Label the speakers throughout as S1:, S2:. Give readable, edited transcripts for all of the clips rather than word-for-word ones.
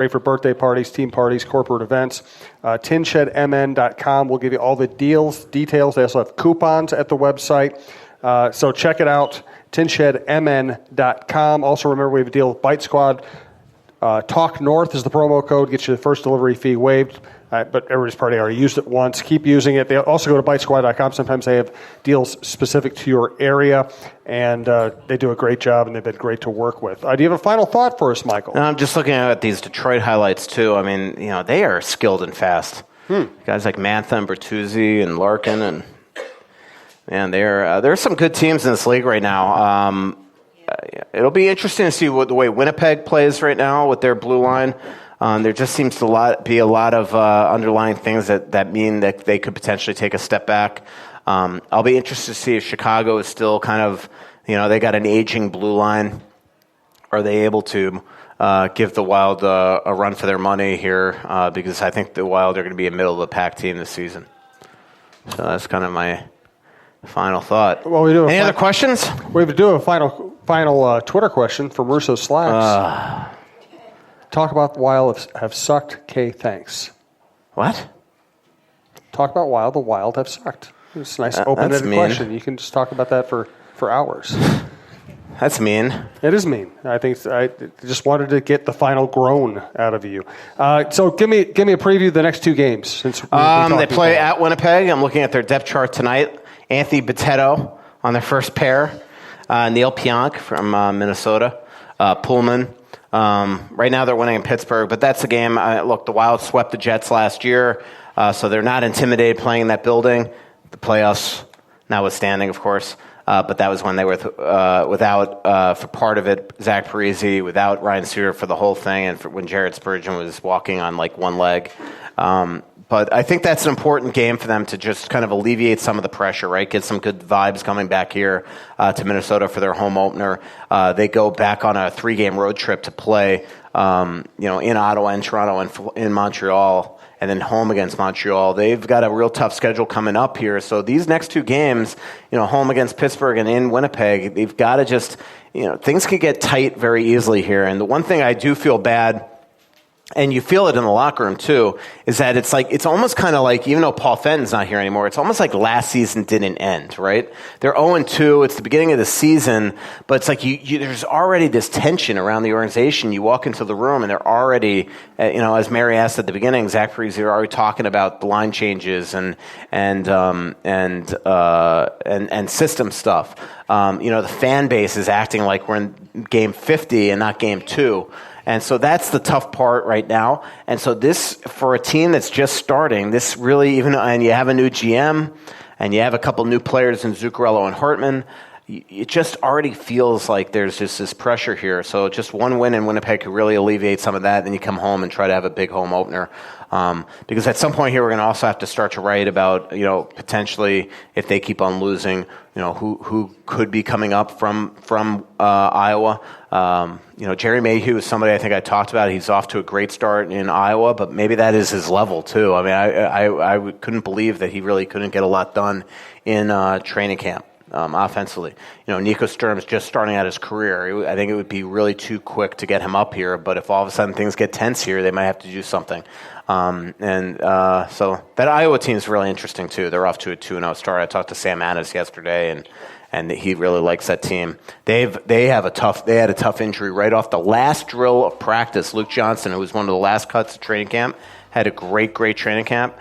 S1: Great for birthday parties, team parties, corporate events. TinShedMN.com will give you all the details. They also have coupons at the website. So check it out, TinShedMN.com. Also remember we have a deal with Bite Squad. Talk North is the promo code. Gets you the first delivery fee waived. But everybody's probably already used it once. Keep using it. They also go to bitesquad.com. Sometimes they have deals specific to your area, and they do a great job, and they've been great to work with. Do you have a final thought for us, Michael?
S2: I'm just looking at these Detroit highlights, too. I mean, they are skilled and fast. Guys like Mantha and Bertuzzi and Larkin, and man, there are some good teams in this league right now. It'll be interesting to see the way Winnipeg plays right now with their blue line. There just seems to be a lot of underlying things that mean that they could potentially take a step back. I'll be interested to see if Chicago is still kind of, they got an aging blue line. Are they able to give the Wild a run for their money here? Because I think the Wild are going to be a middle-of-the-pack team this season. So that's kind of my final thought.
S1: Well, Any
S2: other questions?
S1: We do have a final Twitter question from Russo Slacks. Talk about Wild have sucked. K, thanks.
S2: What?
S1: Talk about Wild. The Wild have sucked. It's a nice open-ended question. You can just talk about that for hours.
S2: That's mean.
S1: It is mean. I think I just wanted to get the final groan out of you. So give me a preview of the next two games. Since
S2: they play at Winnipeg. I'm looking at their depth chart tonight. Anthony Bitetto on their first pair. Neil Pionk from Minnesota. Pullman. Right now they're winning in Pittsburgh, but that's a game. Look, the Wild swept the Jets last year, so they're not intimidated playing in that building. The playoffs notwithstanding, of course, but that was when they were without, for part of it, Zach Parise, without Ryan Suter for the whole thing, and when Jared Spurgeon was walking on like one leg. But I think that's an important game for them to just kind of alleviate some of the pressure, right? Get some good vibes coming back here to Minnesota for their home opener. They go back on a 3-game road trip to play, in Ottawa and Toronto and in Montreal, and then home against Montreal. They've got a real tough schedule coming up here. So these next two games, home against Pittsburgh and in Winnipeg, they've got to just, things could get tight very easily here. And the one thing I do feel bad, and you feel it in the locker room too, is that it's almost kind of like, even though Paul Fenton's not here anymore, it's almost like last season didn't end, right? They're 0-2. It's the beginning of the season, but it's like there's already this tension around the organization. You walk into the room and they're already, as Mary asked at the beginning, Zach Parise, they're already talking about the line changes and system stuff. The fan base is acting like we're in game 50 and not game 2. And so that's the tough part right now. And so this, for a team that's just starting, this really, and you have a new GM, and you have a couple new players in Zuccarello and Hartman, it just already feels like there's just this pressure here. So just one win in Winnipeg could really alleviate some of that. Then you come home and try to have a big home opener. Because at some point here, we're going to also have to start to write about, potentially if they keep on losing, who could be coming up from Iowa. Jerry Mayhew is somebody I think I talked about. He's off to a great start in Iowa, but maybe that is his level too. I mean, I couldn't believe that he really couldn't get a lot done in training camp. Offensively. Nico Sturm's just starting out his career. I think it would be really too quick to get him up here, but if all of a sudden things get tense here, they might have to do something. So that Iowa team is really interesting too. They're off to a 2-0 start. I talked to Sam Annis yesterday, and he really likes that team. They had a tough injury right off the last drill of practice. Luke Johnson, who was one of the last cuts of training camp, had a great training camp.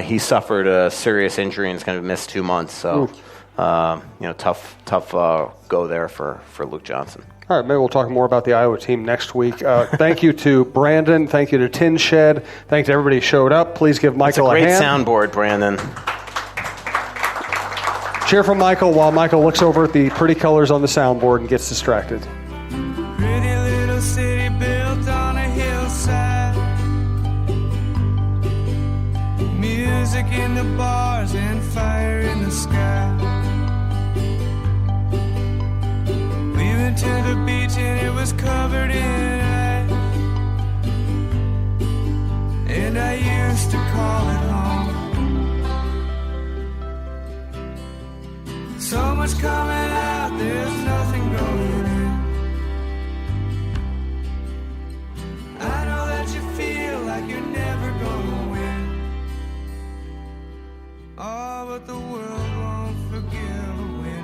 S2: He suffered a serious injury and is going to miss 2 months. So. Tough go there for Luke Johnson.
S1: All right, maybe we'll talk more about the Iowa team next week. Thank you to Brandon. Thank you to Tin Shed. Thanks to everybody who showed up. Please give Michael a hand.
S2: It's a great soundboard, Brandon.
S1: Cheer for Michael while Michael looks over at the pretty colors on the soundboard and gets distracted.
S3: Pretty little city built on a hillside. Music in the bars and fire in the sky. To the beach and it was covered in ice, and I used to call it home. So much coming out, there's nothing going in. I know that you Oh, but the world won't forgive a win.